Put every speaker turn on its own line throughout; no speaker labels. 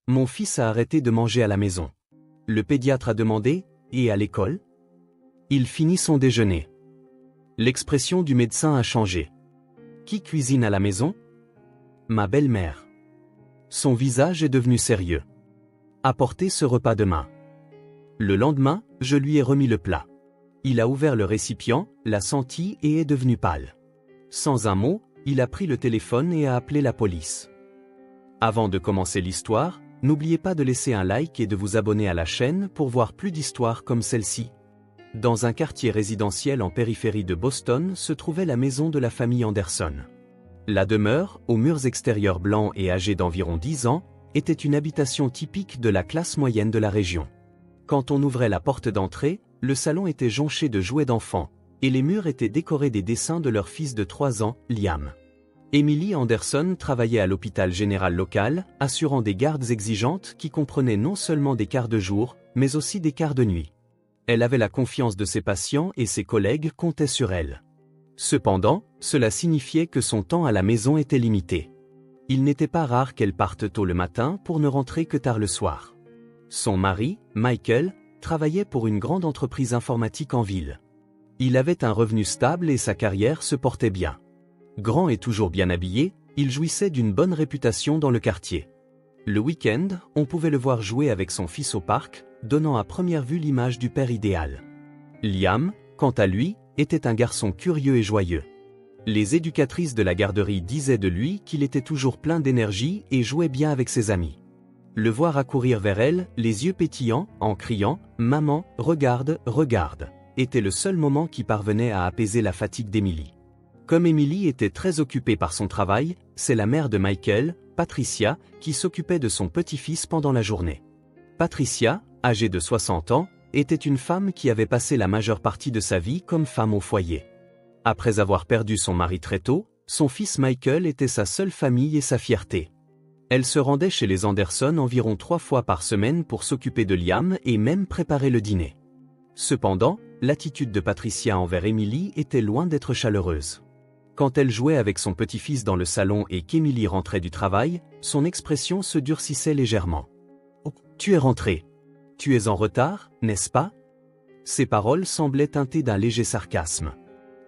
Mon fils a arrêté de manger à la maison. Le pédiatre a demandé, et à l'école? Il finit son déjeuner. L'expression du médecin a changé. Qui cuisine à la maison? Ma belle-mère. Son visage est devenu sérieux. Apportez ce repas demain. Le lendemain, je lui ai remis le plat. Il a ouvert le récipient, l'a senti et est devenu pâle. Sans un mot, il a pris le téléphone et a appelé la police. Avant de commencer l'histoire, n'oubliez pas de laisser un like et de vous abonner à la chaîne pour voir plus d'histoires comme celle-ci. Dans un quartier résidentiel en périphérie de Boston se trouvait la maison de la famille Anderson. La demeure, aux murs extérieurs blancs et âgée d'environ 10 ans, était une habitation typique de la classe moyenne de la région. Quand on ouvrait la porte d'entrée, le salon était jonché de jouets d'enfants, et les murs étaient décorés des dessins de leur fils de 3 ans, Liam. Emily Anderson travaillait à l'hôpital général local, assurant des gardes exigeantes qui comprenaient non seulement des quarts de jour, mais aussi des quarts de nuit. Elle avait la confiance de ses patients et ses collègues comptaient sur elle. Cependant, cela signifiait que son temps à la maison était limité. Il n'était pas rare qu'elle parte tôt le matin pour ne rentrer que tard le soir. Son mari, Michael, travaillait pour une grande entreprise informatique en ville. Il avait un revenu stable et sa carrière se portait bien. Grand et toujours bien habillé, il jouissait d'une bonne réputation dans le quartier. Le week-end, on pouvait le voir jouer avec son fils au parc, donnant à première vue l'image du père idéal. Liam, quant à lui, était un garçon curieux et joyeux. Les éducatrices de la garderie disaient de lui qu'il était toujours plein d'énergie et jouait bien avec ses amis. Le voir accourir vers elle, les yeux pétillants, en criant « Maman, regarde, regarde », était le seul moment qui parvenait à apaiser la fatigue d'Emily. Comme Emily était très occupée par son travail, c'est la mère de Michael, Patricia, qui s'occupait de son petit-fils pendant la journée. Patricia, âgée de 60 ans, était une femme qui avait passé la majeure partie de sa vie comme femme au foyer. Après avoir perdu son mari très tôt, son fils Michael était sa seule famille et sa fierté. Elle se rendait chez les Anderson environ 3 fois par semaine pour s'occuper de Liam et même préparer le dîner. Cependant, l'attitude de Patricia envers Emily était loin d'être chaleureuse. Quand elle jouait avec son petit-fils dans le salon et qu'Emily rentrait du travail, son expression se durcissait légèrement. « Oh, tu es rentré. Tu es en retard, n'est-ce pas ?» Ces paroles semblaient teintées d'un léger sarcasme.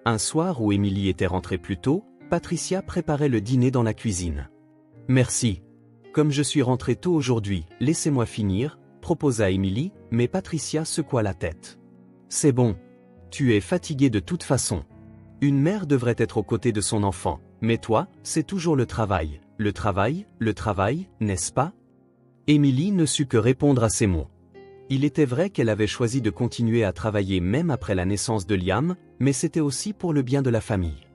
Un soir où Emily était rentrée plus tôt, Patricia préparait le dîner dans la cuisine. « Merci. Comme je suis rentrée tôt aujourd'hui, laissez-moi finir, » proposa Emily, mais Patricia secoua la tête. « C'est bon. Tu es fatiguée de toute façon. Une mère devrait être aux côtés de son enfant, mais toi, c'est toujours le travail, n'est-ce pas ?» Emily ne sut que répondre à ces mots. Il était vrai qu'elle avait choisi de continuer à travailler même après la naissance de Liam, mais c'était aussi pour le bien de la famille.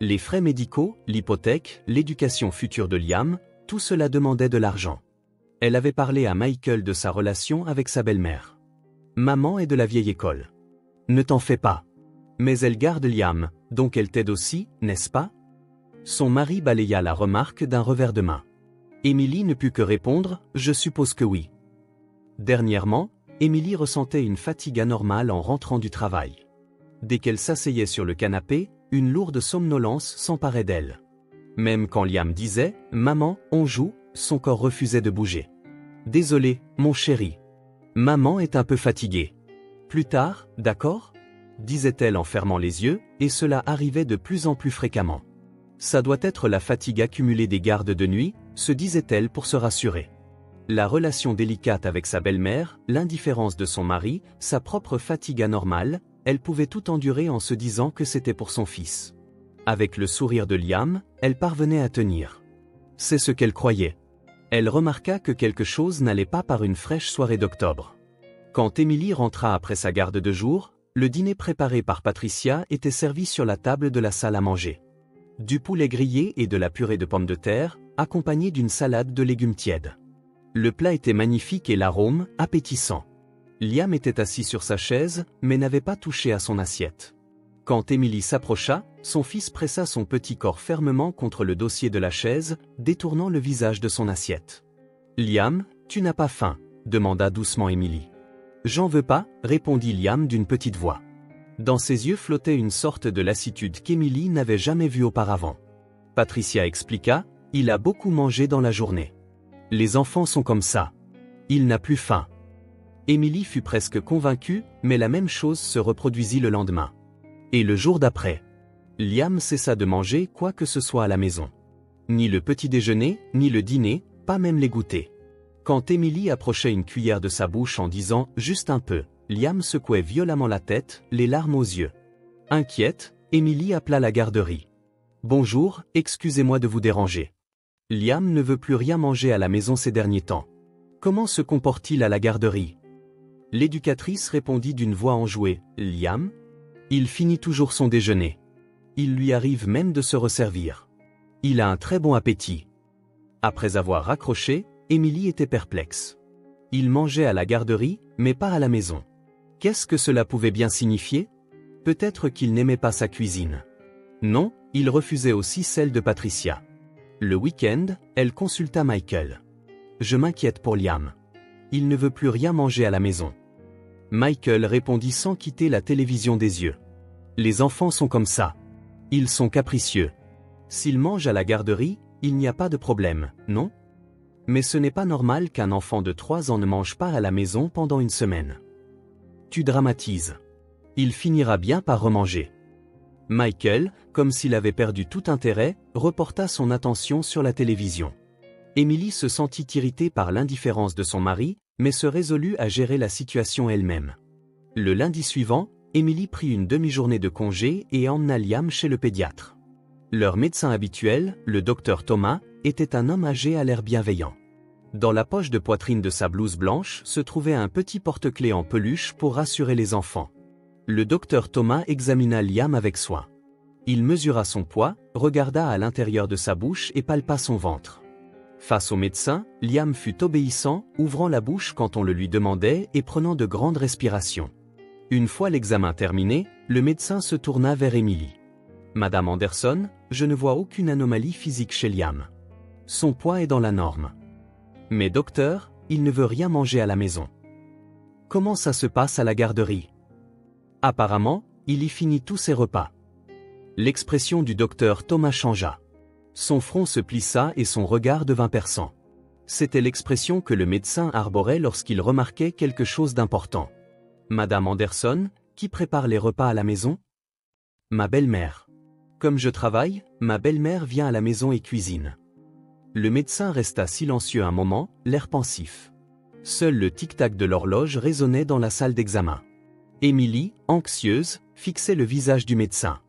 Les frais médicaux, l'hypothèque, l'éducation future de Liam, tout cela demandait de l'argent. Elle avait parlé à Michael de sa relation avec sa belle-mère. Maman est de la vieille école. Ne t'en fais pas. Mais elle garde Liam, donc elle t'aide aussi, n'est-ce pas? Son mari balaya la remarque d'un revers de main. Emily ne put que répondre, je suppose que oui. Dernièrement, Emily ressentait une fatigue anormale en rentrant du travail. Dès qu'elle s'asseyait sur le canapé, une lourde somnolence s'emparait d'elle. Même quand Liam disait « Maman, on joue », son corps refusait de bouger. « Désolé, mon chéri. Maman est un peu fatiguée. Plus tard, d'accord ?» disait-elle en fermant les yeux, et cela arrivait de plus en plus fréquemment. Ça doit être la fatigue accumulée des gardes de nuit, se disait-elle pour se rassurer. La relation délicate avec sa belle-mère, l'indifférence de son mari, sa propre fatigue anormale, elle pouvait tout endurer en se disant que c'était pour son fils. Avec le sourire de Liam, elle parvenait à tenir. C'est ce qu'elle croyait. Elle remarqua que quelque chose n'allait pas par une fraîche soirée d'octobre. Quand Emily rentra après sa garde de jour, le dîner préparé par Patricia était servi sur la table de la salle à manger. Du poulet grillé et de la purée de pommes de terre, accompagnée d'une salade de légumes tièdes. Le plat était magnifique et l'arôme, appétissant. Liam était assis sur sa chaise, mais n'avait pas touché à son assiette. Quand Emily s'approcha, son fils pressa son petit corps fermement contre le dossier de la chaise, détournant le visage de son assiette. « Liam, tu n'as pas faim ?» demanda doucement Emily. « J'en veux pas » répondit Liam d'une petite voix. Dans ses yeux flottait une sorte de lassitude qu'Emily n'avait jamais vue auparavant. Patricia expliqua, « Il a beaucoup mangé dans la journée. » Les enfants sont comme ça. Il n'a plus faim. Émilie fut presque convaincue, mais la même chose se reproduisit le lendemain. Et le jour d'après. Liam cessa de manger quoi que ce soit à la maison. Ni le petit déjeuner, ni le dîner, pas même les goûters. Quand Émilie approchait une cuillère de sa bouche en disant « juste un peu », Liam secouait violemment la tête, les larmes aux yeux. Inquiète, Émilie appela la garderie. « Bonjour, excusez-moi de vous déranger. Liam ne veut plus rien manger à la maison ces derniers temps. Comment se comporte-t-il à la garderie ?» L'éducatrice répondit d'une voix enjouée « Liam ? Il finit toujours son déjeuner. Il lui arrive même de se resservir. Il a un très bon appétit. » Après avoir raccroché, Émilie était perplexe. Il mangeait à la garderie, mais pas à la maison. Qu'est-ce que cela pouvait bien signifier? Peut-être qu'il n'aimait pas sa cuisine. Non, il refusait aussi celle de Patricia. Le week-end, elle consulta Michael. « Je m'inquiète pour Liam. Il ne veut plus rien manger à la maison. » Michael répondit sans quitter la télévision des yeux. « Les enfants sont comme ça. Ils sont capricieux. S'ils mangent à la garderie, il n'y a pas de problème, non? Mais ce n'est pas normal qu'un enfant de 3 ans ne mange pas à la maison pendant une semaine. Tu dramatises. Il finira bien par remanger. » Michael, comme s'il avait perdu tout intérêt, reporta son attention sur la télévision. Émilie se sentit irritée par l'indifférence de son mari, mais se résolut à gérer la situation elle-même. Le lundi suivant, Émilie prit une demi-journée de congé et emmena Liam chez le pédiatre. Leur médecin habituel, le docteur Thomas, était un homme âgé à l'air bienveillant. Dans la poche de poitrine de sa blouse blanche se trouvait un petit porte-clés en peluche pour rassurer les enfants. Le docteur Thomas examina Liam avec soin. Il mesura son poids, regarda à l'intérieur de sa bouche et palpa son ventre. Face au médecin, Liam fut obéissant, ouvrant la bouche quand on le lui demandait et prenant de grandes respirations. Une fois l'examen terminé, le médecin se tourna vers Émilie. « Madame Anderson, je ne vois aucune anomalie physique chez Liam. Son poids est dans la norme. Mais docteur, il ne veut rien manger à la maison. Comment ça se passe à la garderie ? Apparemment, il y finit tous ses repas. » L'expression du docteur Thomas changea. Son front se plissa et son regard devint perçant. C'était l'expression que le médecin arborait lorsqu'il remarquait quelque chose d'important. « Madame Anderson, qui prépare les repas à la maison ? » « Ma belle-mère. Comme je travaille, ma belle-mère vient à la maison et cuisine. » Le médecin resta silencieux un moment, l'air pensif. Seul le tic-tac de l'horloge résonnait dans la salle d'examen. Émilie, anxieuse, fixait le visage du médecin.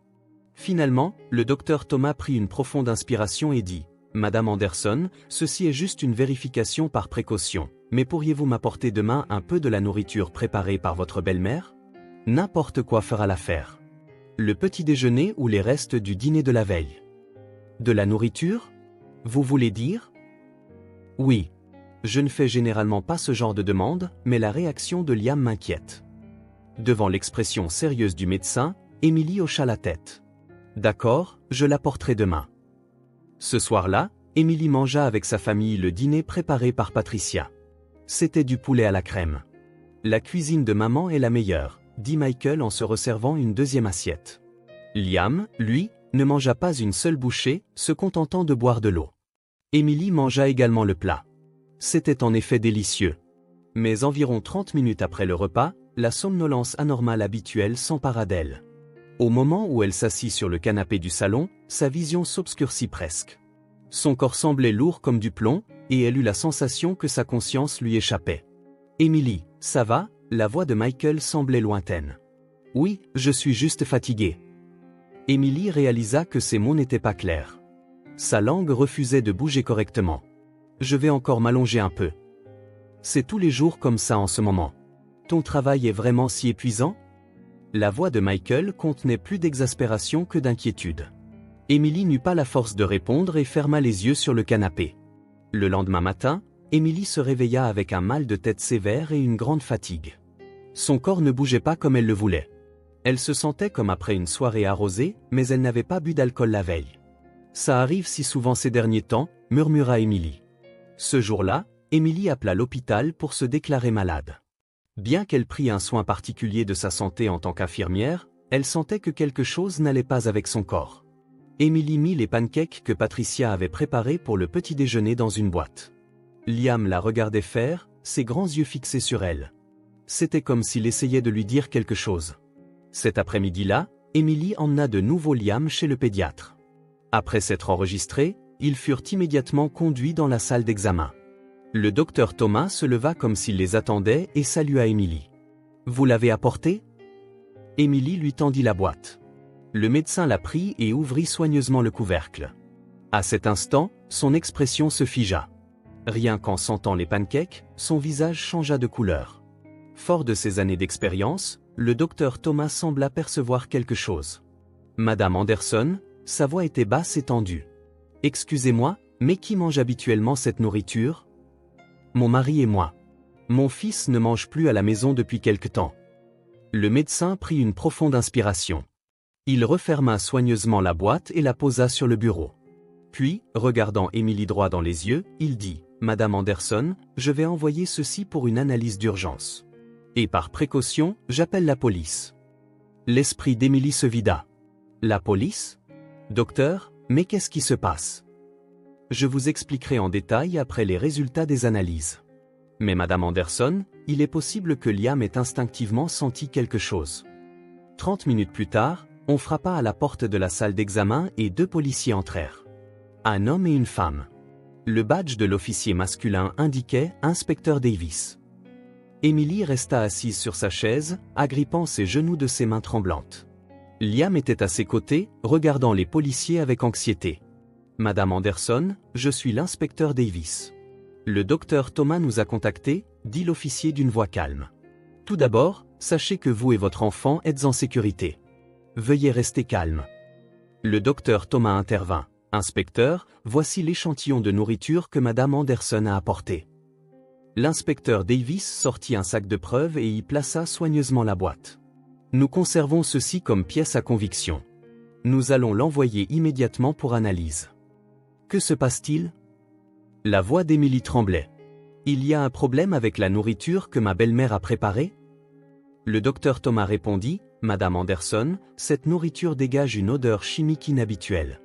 Finalement, le docteur Thomas prit une profonde inspiration et dit « Madame Anderson, ceci est juste une vérification par précaution, mais pourriez-vous m'apporter demain un peu de la nourriture préparée par votre belle-mère ? N'importe quoi fera l'affaire. Le petit déjeuner ou les restes du dîner de la veille. » « De la nourriture ? Vous voulez dire ? » ?»« Oui. Je ne fais généralement pas ce genre de demande, mais la réaction de Liam m'inquiète. » Devant l'expression sérieuse du médecin, Émilie hocha la tête. « D'accord, je l'apporterai demain. » Ce soir-là, Émilie mangea avec sa famille le dîner préparé par Patricia. C'était du poulet à la crème. « La cuisine de maman est la meilleure, » dit Michael en se resservant une deuxième assiette. Liam, lui, ne mangea pas une seule bouchée, se contentant de boire de l'eau. Émilie mangea également le plat. C'était en effet délicieux. Mais environ 30 minutes après le repas, la somnolence anormale habituelle s'empara d'elle. Au moment où elle s'assit sur le canapé du salon, sa vision s'obscurcit presque. Son corps semblait lourd comme du plomb, et elle eut la sensation que sa conscience lui échappait. « Émilie, ça va ?» La voix de Michael semblait lointaine. « Oui, je suis juste fatiguée. » Émilie réalisa que ses mots n'étaient pas clairs. Sa langue refusait de bouger correctement. « Je vais encore m'allonger un peu. » « C'est tous les jours comme ça en ce moment. Ton travail est vraiment si épuisant ?» La voix de Michael contenait plus d'exaspération que d'inquiétude. Émilie n'eut pas la force de répondre et ferma les yeux sur le canapé. Le lendemain matin, Émilie se réveilla avec un mal de tête sévère et une grande fatigue. Son corps ne bougeait pas comme elle le voulait. Elle se sentait comme après une soirée arrosée, mais elle n'avait pas bu d'alcool la veille. « Ça arrive si souvent ces derniers temps », murmura Émilie. Ce jour-là, Émilie appela l'hôpital pour se déclarer malade. Bien qu'elle prît un soin particulier de sa santé en tant qu'infirmière, elle sentait que quelque chose n'allait pas avec son corps. Émilie mit les pancakes que Patricia avait préparés pour le petit déjeuner dans une boîte. Liam la regardait faire, ses grands yeux fixés sur elle. C'était comme s'il essayait de lui dire quelque chose. Cet après-midi-là, Emily emmena de nouveau Liam chez le pédiatre. Après s'être enregistrés, ils furent immédiatement conduits dans la salle d'examen. Le docteur Thomas se leva comme s'il les attendait et salua Emily. « Vous l'avez apporté » Emily lui tendit la boîte. Le médecin la prit et ouvrit soigneusement le couvercle. À cet instant, son expression se figea. Rien qu'en sentant les pancakes, son visage changea de couleur. Fort de ses années d'expérience, le docteur Thomas sembla percevoir quelque chose. « Madame Anderson » sa voix était basse et tendue. « Excusez-moi, mais qui mange habituellement cette nourriture ?»« Mon mari et moi. Mon fils ne mange plus à la maison depuis quelque temps. » Le médecin prit une profonde inspiration. Il referma soigneusement la boîte et la posa sur le bureau. Puis, regardant Emily droit dans les yeux, il dit « Madame Anderson, je vais envoyer ceci pour une analyse d'urgence. Et par précaution, j'appelle la police. » L'esprit d'Emily se vida. « La police ? Docteur, mais qu'est-ce qui se passe ? Je vous expliquerai en détail après les résultats des analyses. Mais Madame Anderson, il est possible que Liam ait instinctivement senti quelque chose. » 30 minutes plus tard, on frappa à la porte de la salle d'examen et 2 policiers entrèrent. Un homme et une femme. Le badge de l'officier masculin indiquait « Inspecteur Davis ». Emily resta assise sur sa chaise, agrippant ses genoux de ses mains tremblantes. Liam était à ses côtés, regardant les policiers avec anxiété. « Madame Anderson, je suis l'inspecteur Davis. Le docteur Thomas nous a contactés, » dit l'officier d'une voix calme. « Tout d'abord, sachez que vous et votre enfant êtes en sécurité. Veuillez rester calme. » Le docteur Thomas intervint. « Inspecteur, voici l'échantillon de nourriture que Madame Anderson a apporté. » L'inspecteur Davis sortit un sac de preuves et y plaça soigneusement la boîte. « Nous conservons ceci comme pièce à conviction. Nous allons l'envoyer immédiatement pour analyse. » « Que se passe-t-il » La voix d'Emily tremblait. « Il y a un problème avec la nourriture que ma belle-mère a préparée ?» Le docteur Thomas répondit, « Madame Anderson, cette nourriture dégage une odeur chimique inhabituelle.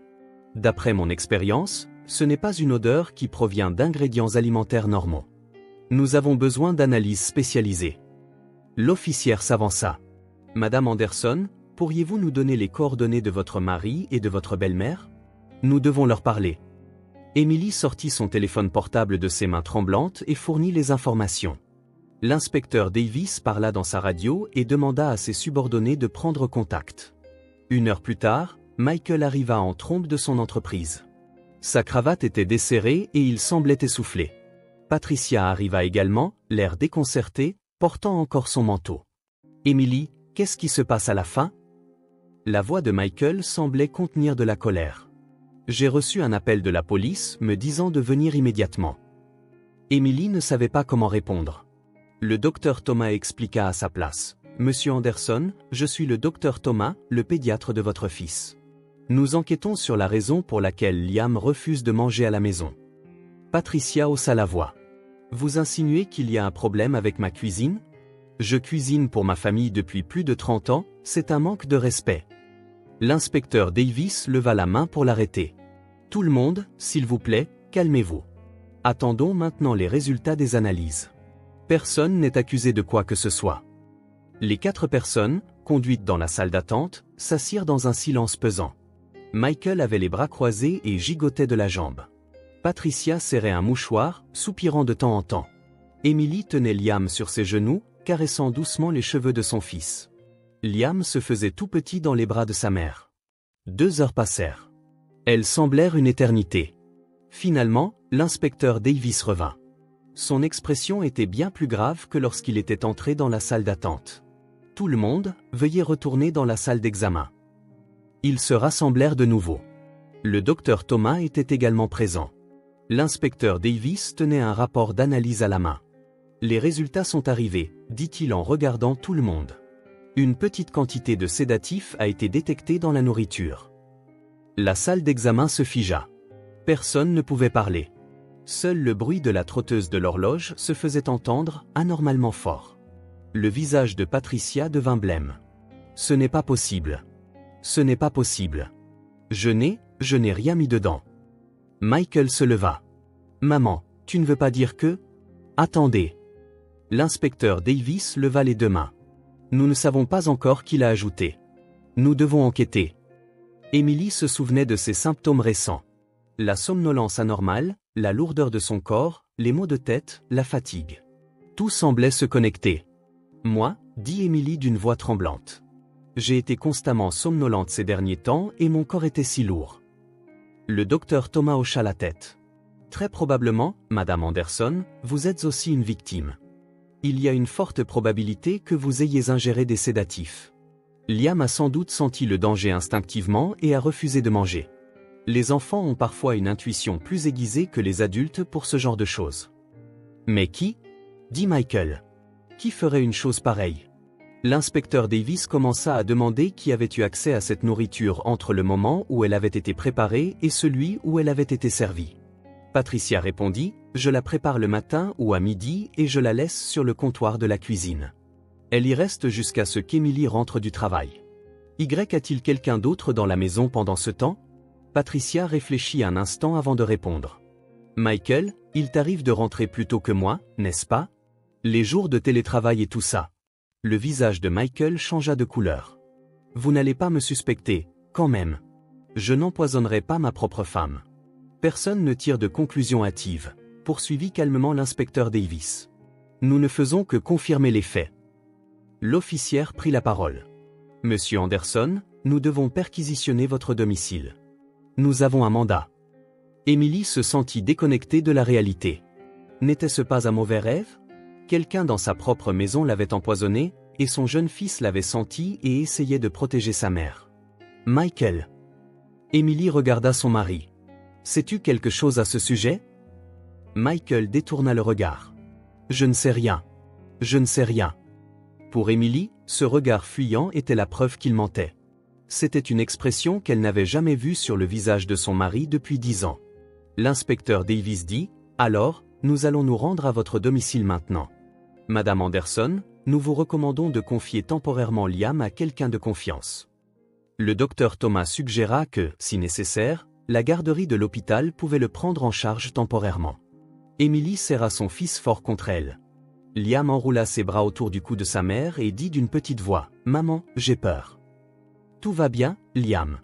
D'après mon expérience, ce n'est pas une odeur qui provient d'ingrédients alimentaires normaux. Nous avons besoin d'analyses spécialisées. » L'officière s'avança. « Madame Anderson, pourriez-vous nous donner les coordonnées de votre mari et de votre belle-mère ? Nous devons leur parler. » Emily sortit son téléphone portable de ses mains tremblantes et fournit les informations. L'inspecteur Davis parla dans sa radio et demanda à ses subordonnés de prendre contact. 1 heure plus tard, Michael arriva en trombe de son entreprise. Sa cravate était desserrée et il semblait essoufflé. Patricia arriva également, l'air déconcerté, portant encore son manteau. « Emily, qu'est-ce qui se passe à la fin ?» La voix de Michael semblait contenir de la colère. « J'ai reçu un appel de la police me disant de venir immédiatement. » Emily ne savait pas comment répondre. Le docteur Thomas expliqua à sa place. « Monsieur Anderson, je suis le docteur Thomas, le pédiatre de votre fils. Nous enquêtons sur la raison pour laquelle Liam refuse de manger à la maison. » Patricia haussa la voix. « Vous insinuez qu'il y a un problème avec ma cuisine ? Je cuisine pour ma famille depuis plus de 30 ans, c'est un manque de respect. » L'inspecteur Davis leva la main pour l'arrêter. « Tout le monde, s'il vous plaît, calmez-vous. Attendons maintenant les résultats des analyses. Personne n'est accusé de quoi que ce soit. » Les 4 personnes, conduites dans la salle d'attente, s'assirent dans un silence pesant. Michael avait les bras croisés et gigotait de la jambe. Patricia serrait un mouchoir, soupirant de temps en temps. Emily tenait Liam sur ses genoux, caressant doucement les cheveux de son fils. Liam se faisait tout petit dans les bras de sa mère. 2 heures passèrent. Elles semblèrent une éternité. Finalement, l'inspecteur Davis revint. Son expression était bien plus grave que lorsqu'il était entré dans la salle d'attente. « Tout le monde, veuillez retourner dans la salle d'examen. » Ils se rassemblèrent de nouveau. Le docteur Thomas était également présent. L'inspecteur Davis tenait un rapport d'analyse à la main. « Les résultats sont arrivés, dit-il en regardant tout le monde. Une petite quantité de sédatif a été détectée dans la nourriture. » La salle d'examen se figea. Personne ne pouvait parler. Seul le bruit de la trotteuse de l'horloge se faisait entendre, anormalement fort. Le visage de Patricia devint blême. « Ce n'est pas possible. Ce n'est pas possible. Je n'ai rien mis dedans. » Michael se leva. « Maman, Tu ne veux pas dire que... Attendez. L'inspecteur Davis leva les deux mains. Nous ne savons pas encore qui l'a ajouté. Nous devons enquêter. Emily se souvenait de ses symptômes récents. La somnolence anormale, la lourdeur de son corps, les maux de tête, la fatigue. Tout semblait se connecter. Moi, dit Emily d'une voix tremblante. J'ai été constamment somnolente ces derniers temps et mon corps était si lourd. Le docteur Thomas hocha la tête. Très probablement, Madame Anderson, vous êtes aussi une victime. Il y a une forte probabilité que vous ayez ingéré des sédatifs. Liam a sans doute senti le danger instinctivement et a refusé de manger. Les enfants ont parfois une intuition plus aiguisée que les adultes pour ce genre de choses. Mais qui ? Dit Michael. Qui ferait une chose pareille ? L'inspecteur Davis commença à demander qui avait eu accès à cette nourriture entre le moment où elle avait été préparée et celui où elle avait été servie. Patricia répondit, je la prépare le matin ou à midi et je la laisse sur le comptoir de la cuisine. Elle y reste jusqu'à ce qu'Emily rentre du travail. Y a-t-il quelqu'un d'autre dans la maison pendant ce temps ? Patricia réfléchit un instant avant de répondre. Michael, il t'arrive de rentrer plus tôt que moi, n'est-ce pas ? Les jours de télétravail et tout ça. Le visage de Michael changea de couleur. Vous n'allez pas me suspecter, quand même. Je n'empoisonnerai pas ma propre femme. Personne ne tire de conclusion hâtive, poursuivit calmement l'inspecteur Davis. Nous ne faisons que confirmer les faits. L'officière prit la parole. Monsieur Anderson, nous devons perquisitionner votre domicile. Nous avons un mandat. Emily se sentit déconnectée de la réalité. N'était-ce pas un mauvais rêve ? Quelqu'un dans sa propre maison l'avait empoisonné, et son jeune fils l'avait senti et essayait de protéger sa mère. Michael. Emily regarda son mari. Sais-tu quelque chose à ce sujet ? Michael détourna le regard. Je ne sais rien. Je ne sais rien. Pour Emily, ce regard fuyant était la preuve qu'il mentait. C'était une expression qu'elle n'avait jamais vue sur le visage de son mari depuis 10 ans. L'inspecteur Davis dit, « Alors, nous allons nous rendre à votre domicile maintenant. Madame Anderson, nous vous recommandons de confier temporairement Liam à quelqu'un de confiance. » Le docteur Thomas suggéra que, si nécessaire, la garderie de l'hôpital pouvait le prendre en charge temporairement. Emily serra son fils fort contre elle. Liam enroula ses bras autour du cou de sa mère et dit d'une petite voix, « Maman, j'ai peur. » « Tout va bien, Liam. »«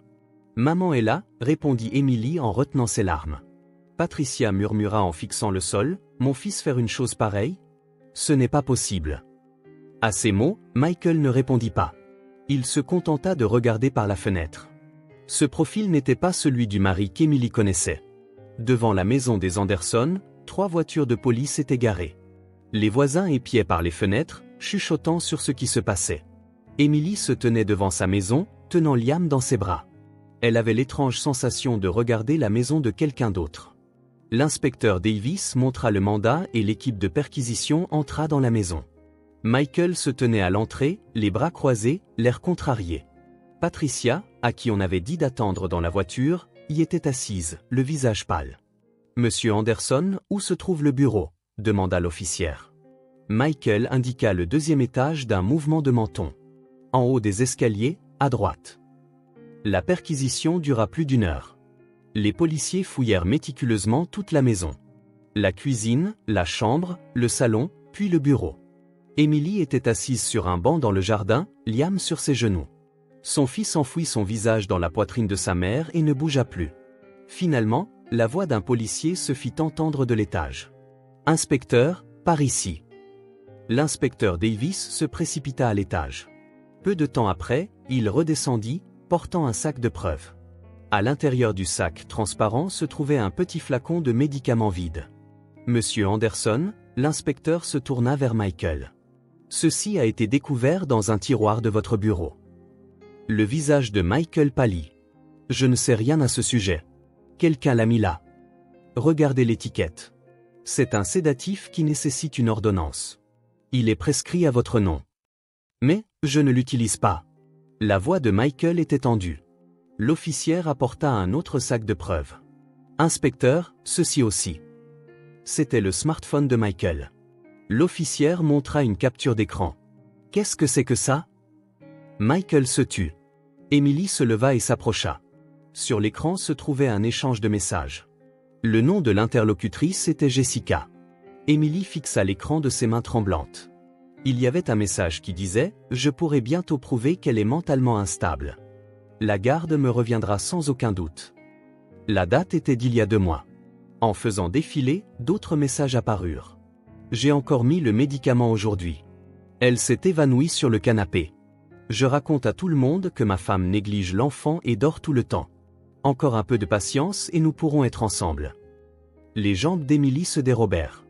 Maman est là, » répondit Emily en retenant ses larmes. Patricia murmura en fixant le sol, « Mon fils faire une chose pareille ? Ce n'est pas possible. » À ces mots, Michael ne répondit pas. Il se contenta de regarder par la fenêtre. Ce profil n'était pas celui du mari qu'Emily connaissait. Devant la maison des Anderson, 3 voitures de police étaient garées. Les voisins épiaient par les fenêtres, chuchotant sur ce qui se passait. Emily se tenait devant sa maison, tenant Liam dans ses bras. Elle avait l'étrange sensation de regarder la maison de quelqu'un d'autre. L'inspecteur Davis montra le mandat et l'équipe de perquisition entra dans la maison. Michael se tenait à l'entrée, les bras croisés, l'air contrarié. Patricia, à qui on avait dit d'attendre dans la voiture, y était assise, le visage pâle. « Monsieur Anderson, où se trouve le bureau ?» demanda l'officière. Michael indiqua le 2e étage d'un mouvement de menton. En haut des escaliers, à droite. La perquisition dura plus d'1 heure. Les policiers fouillèrent méticuleusement toute la maison. La cuisine, la chambre, le salon, puis le bureau. Emily était assise sur un banc dans le jardin, Liam sur ses genoux. Son fils enfouit son visage dans la poitrine de sa mère et ne bougea plus. Finalement, la voix d'un policier se fit entendre de l'étage. « Inspecteur, par ici. » L'inspecteur Davis se précipita à l'étage. Peu de temps après, il redescendit, portant un sac de preuves. À l'intérieur du sac transparent se trouvait un petit flacon de médicaments vide. « Monsieur Anderson ?» L'inspecteur se tourna vers Michael. « Ceci a été découvert dans un tiroir de votre bureau. » Le visage de Michael pâlit. « Je ne sais rien à ce sujet. Quelqu'un l'a mis là. Regardez l'étiquette. C'est un sédatif qui nécessite une ordonnance. Il est prescrit à votre nom. Mais, je ne l'utilise pas. » La voix de Michael était tendue. L'officière apporta un autre sac de preuves. « Inspecteur, ceci aussi. » C'était le smartphone de Michael. L'officière montra une capture d'écran. « Qu'est-ce que c'est que ça ?» Michael se tut. Emily se leva et s'approcha. Sur l'écran se trouvait un échange de messages. Le nom de l'interlocutrice était Jessica. Émilie fixa l'écran de ses mains tremblantes. Il y avait un message qui disait « Je pourrai bientôt prouver qu'elle est mentalement instable. La garde me reviendra sans aucun doute. » La date était d'il y a 2 mois. En faisant défiler, d'autres messages apparurent. « J'ai encore mis le médicament aujourd'hui. » Elle s'est évanouie sur le canapé. « Je raconte à tout le monde que ma femme néglige l'enfant et dort tout le temps. Encore un peu de patience et nous pourrons être ensemble. » Les jambes d'Émilie se dérobèrent.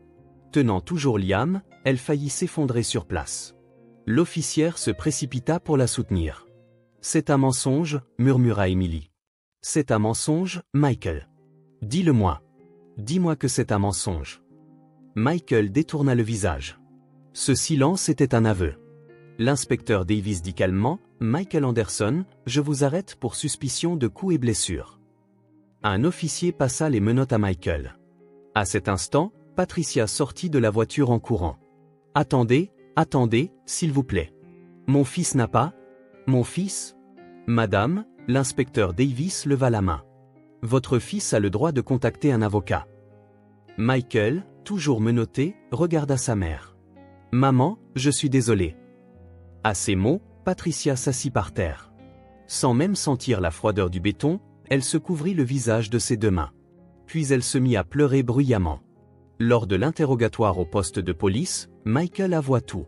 Tenant toujours Liam, elle faillit s'effondrer sur place. L'officière se précipita pour la soutenir. « C'est un mensonge, » murmura Émilie. « C'est un mensonge, Michael. Dis-le-moi. Dis-moi que c'est un mensonge. » Michael détourna le visage. Ce silence était un aveu. L'inspecteur Davis dit calmement « Michael Anderson, je vous arrête pour suspicion de coups et blessures. » Un officier passa les menottes à Michael. À cet instant, Patricia sortit de la voiture en courant. « Attendez, attendez, s'il vous plaît. Mon fils n'a pas... Mon fils ? » Madame, l'inspecteur Davis leva la main. « Votre fils a le droit de contacter un avocat. » Michael, toujours menotté, regarda sa mère. « Maman, je suis désolé. » À ces mots, Patricia s'assit par terre. Sans même sentir la froideur du béton, elle se couvrit le visage de ses 2 mains. Puis elle se mit à pleurer bruyamment. Lors de l'interrogatoire au poste de police, Michael avoua tout.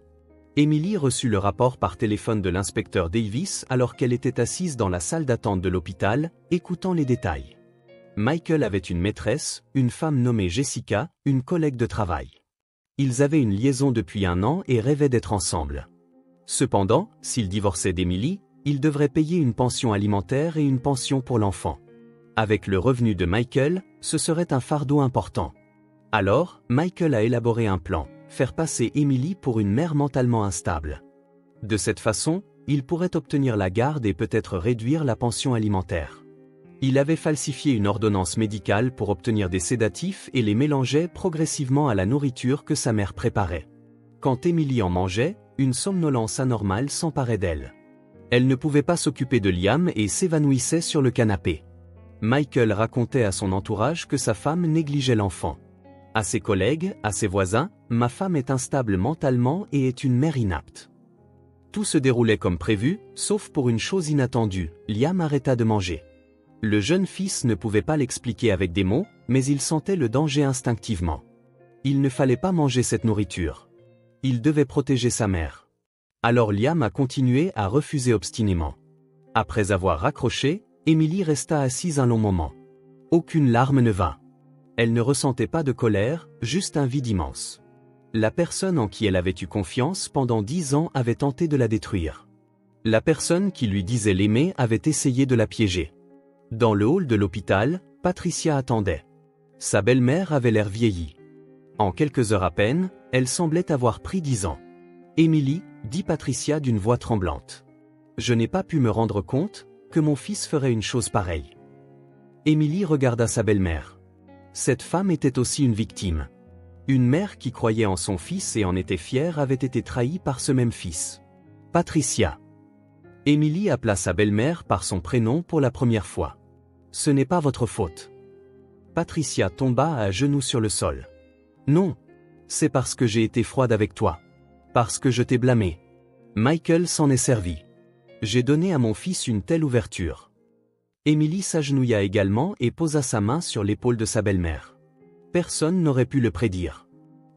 Émilie reçut le rapport par téléphone de l'inspecteur Davis alors qu'elle était assise dans la salle d'attente de l'hôpital, écoutant les détails. Michael avait une maîtresse, une femme nommée Jessica, une collègue de travail. Ils avaient une liaison depuis 1 an et rêvaient d'être ensemble. Cependant, s'il divorçait d'Émilie, il devrait payer une pension alimentaire et une pension pour l'enfant. Avec le revenu de Michael, ce serait un fardeau important. Alors, Michael a élaboré un plan, faire passer Émilie pour une mère mentalement instable. De cette façon, il pourrait obtenir la garde et peut-être réduire la pension alimentaire. Il avait falsifié une ordonnance médicale pour obtenir des sédatifs et les mélangeait progressivement à la nourriture que sa mère préparait. Quand Émilie en mangeait, une somnolence anormale s'emparait d'elle. Elle ne pouvait pas s'occuper de Liam et s'évanouissait sur le canapé. Michael racontait à son entourage que sa femme négligeait l'enfant. À ses collègues, à ses voisins, « Ma femme est instable mentalement et est une mère inapte. » Tout se déroulait comme prévu, sauf pour une chose inattendue, Liam arrêta de manger. Le jeune fils ne pouvait pas l'expliquer avec des mots, mais il sentait le danger instinctivement. Il ne fallait pas manger cette nourriture. Il devait protéger sa mère. Alors Liam a continué à refuser obstinément. Après avoir raccroché, Émilie resta assise un long moment. Aucune larme ne vint. Elle ne ressentait pas de colère, juste un vide immense. La personne en qui elle avait eu confiance pendant 10 ans avait tenté de la détruire. La personne qui lui disait l'aimer avait essayé de la piéger. Dans le hall de l'hôpital, Patricia attendait. Sa belle-mère avait l'air vieillie. En quelques heures à peine, elle semblait avoir pris 10 ans. « Émilie, » dit Patricia d'une voix tremblante. « Je n'ai pas pu me rendre compte que mon fils ferait une chose pareille. » Émilie regarda sa belle-mère. Cette femme était aussi une victime. Une mère qui croyait en son fils et en était fière avait été trahie par ce même fils. Patricia. Émilie appela sa belle-mère par son prénom pour la première fois. « Ce n'est pas votre faute. » Patricia tomba à genoux sur le sol. « Non. C'est parce que j'ai été froide avec toi. Parce que je t'ai blâmé. » Michael s'en est servi. J'ai donné à mon fils une telle ouverture. Émilie s'agenouilla également et posa sa main sur l'épaule de sa belle-mère. Personne n'aurait pu le prédire.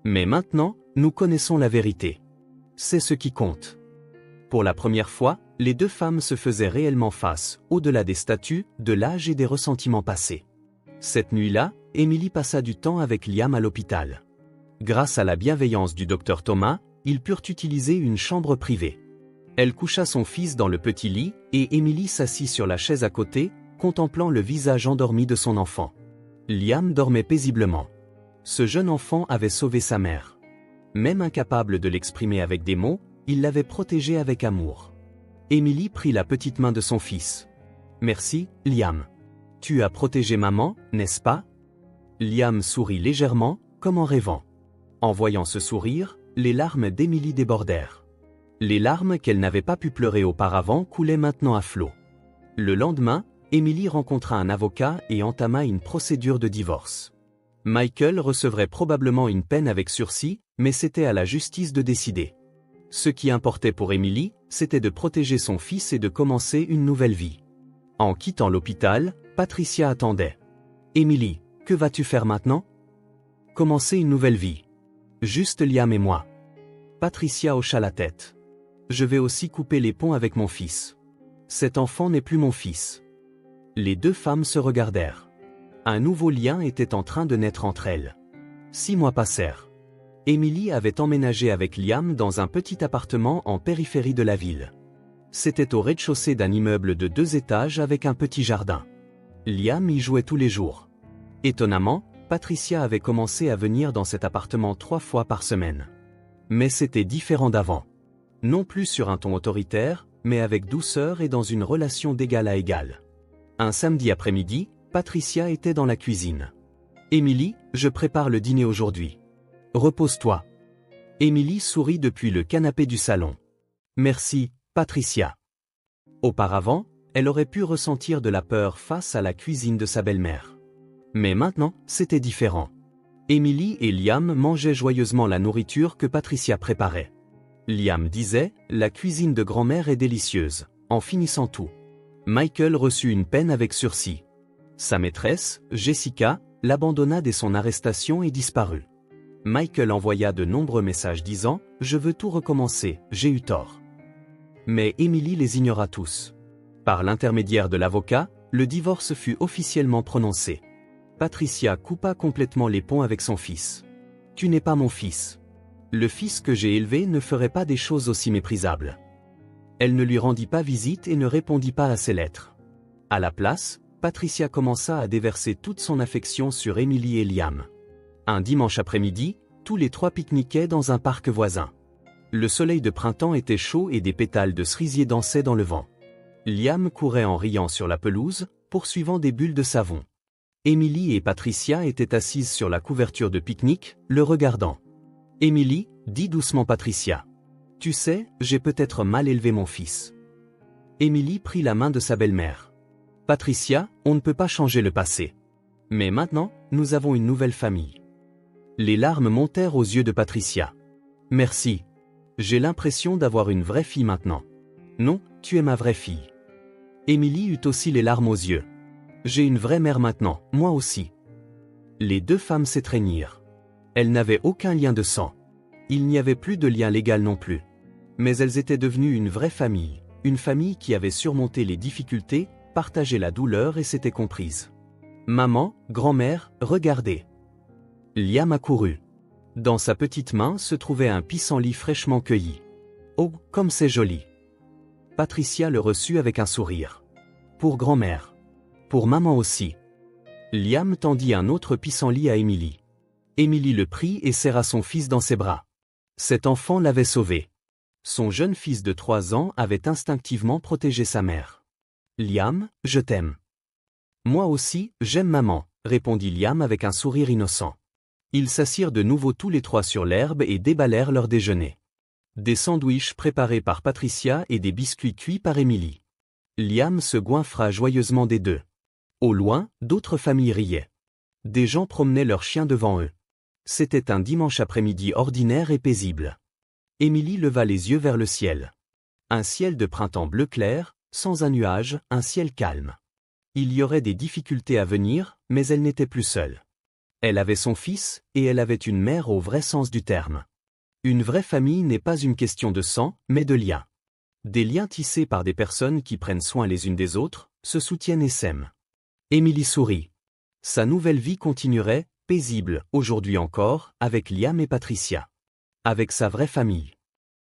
Mais maintenant, nous connaissons la vérité. C'est ce qui compte. Pour la première fois, les 2 femmes se faisaient réellement face, au-delà des statuts, de l'âge et des ressentiments passés. Cette nuit-là, Émilie passa du temps avec Liam à l'hôpital. Grâce à la bienveillance du docteur Thomas, ils purent utiliser une chambre privée. Elle coucha son fils dans le petit lit, et Émilie s'assit sur la chaise à côté, contemplant le visage endormi de son enfant. Liam dormait paisiblement. Ce jeune enfant avait sauvé sa mère. Même incapable de l'exprimer avec des mots, il l'avait protégée avec amour. Émilie prit la petite main de son fils. « Merci, Liam. Tu as protégé maman, n'est-ce pas ?» Liam sourit légèrement, comme en rêvant. En voyant ce sourire, les larmes d'Émilie débordèrent. Les larmes qu'elle n'avait pas pu pleurer auparavant coulaient maintenant à flots. Le lendemain, Émilie rencontra un avocat et entama une procédure de divorce. Michael recevrait probablement une peine avec sursis, mais c'était à la justice de décider. Ce qui importait pour Emily, c'était de protéger son fils et de commencer une nouvelle vie. En quittant l'hôpital, Patricia attendait. « Emily, que vas-tu faire maintenant ?»« Commencer une nouvelle vie. Juste Liam et moi. » Patricia hocha la tête. « Je vais aussi couper les ponts avec mon fils. Cet enfant n'est plus mon fils. » Les deux femmes se regardèrent. Un nouveau lien était en train de naître entre elles. 6 mois passèrent. Emily avait emménagé avec Liam dans un petit appartement en périphérie de la ville. C'était au rez-de-chaussée d'un immeuble de 2 étages avec un petit jardin. Liam y jouait tous les jours. Étonnamment, Patricia avait commencé à venir dans cet appartement 3 fois par semaine. Mais c'était différent d'avant. Non plus sur un ton autoritaire, mais avec douceur et dans une relation d'égal à égal. Un samedi après-midi, Patricia était dans la cuisine. « Emily, je prépare le dîner aujourd'hui. Repose-toi. » Emily sourit depuis le canapé du salon. « Merci, Patricia. » Auparavant, elle aurait pu ressentir de la peur face à la cuisine de sa belle-mère. Mais maintenant, c'était différent. Emily et Liam mangeaient joyeusement la nourriture que Patricia préparait. Liam disait « La cuisine de grand-mère est délicieuse », en finissant tout. Michael reçut une peine avec sursis. Sa maîtresse, Jessica, l'abandonna dès son arrestation et disparut. Michael envoya de nombreux messages disant « Je veux tout recommencer, j'ai eu tort ». Mais Emily les ignora tous. Par l'intermédiaire de l'avocat, le divorce fut officiellement prononcé. Patricia coupa complètement les ponts avec son fils. « Tu n'es pas mon fils. Le fils que j'ai élevé ne ferait pas des choses aussi méprisables. » Elle ne lui rendit pas visite et ne répondit pas à ses lettres. À la place, Patricia commença à déverser toute son affection sur Emily et Liam. Un dimanche après-midi, tous les 3 pique-niquaient dans un parc voisin. Le soleil de printemps était chaud et des pétales de cerisier dansaient dans le vent. Liam courait en riant sur la pelouse, poursuivant des bulles de savon. Emily et Patricia étaient assises sur la couverture de pique-nique, le regardant. « Emily, dit doucement Patricia. Tu sais, j'ai peut-être mal élevé mon fils. » Emily prit la main de sa belle-mère. « Patricia, on ne peut pas changer le passé. Mais maintenant, nous avons une nouvelle famille. » Les larmes montèrent aux yeux de Patricia. « Merci. J'ai l'impression d'avoir une vraie fille maintenant. »« Non, tu es ma vraie fille. » Emily eut aussi les larmes aux yeux. « J'ai une vraie mère maintenant, moi aussi. » Les deux femmes s'étreignirent. Elles n'avaient aucun lien de sang. Il n'y avait plus de lien légal non plus. Mais elles étaient devenues une vraie famille, une famille qui avait surmonté les difficultés, partagé la douleur et s'était comprise. « Maman, grand-mère, regardez. » Liam accourut. Dans sa petite main se trouvait un pissenlit fraîchement cueilli. « Oh, comme c'est joli !» Patricia le reçut avec un sourire. « Pour grand-mère. Pour maman aussi. » Liam tendit un autre pissenlit à Emily. Emily le prit et serra son fils dans ses bras. Cet enfant l'avait sauvé. Son jeune fils de 3 ans avait instinctivement protégé sa mère. « Liam, je t'aime. »« Moi aussi, j'aime maman », répondit Liam avec un sourire innocent. Ils s'assirent de nouveau tous les 3 sur l'herbe et déballèrent leur déjeuner. Des sandwichs préparés par Patricia et des biscuits cuits par Emily. Liam se goinfra joyeusement des deux. Au loin, d'autres familles riaient. Des gens promenaient leurs chiens devant eux. C'était un dimanche après-midi ordinaire et paisible. Emily leva les yeux vers le ciel. Un ciel de printemps bleu clair, sans un nuage, un ciel calme. Il y aurait des difficultés à venir, mais elle n'était plus seule. Elle avait son fils, et elle avait une mère au vrai sens du terme. Une vraie famille n'est pas une question de sang, mais de liens. Des liens tissés par des personnes qui prennent soin les unes des autres, se soutiennent et s'aiment. Emily sourit. Sa nouvelle vie continuerait, paisible, aujourd'hui encore, avec Liam et Patricia. Avec sa vraie famille.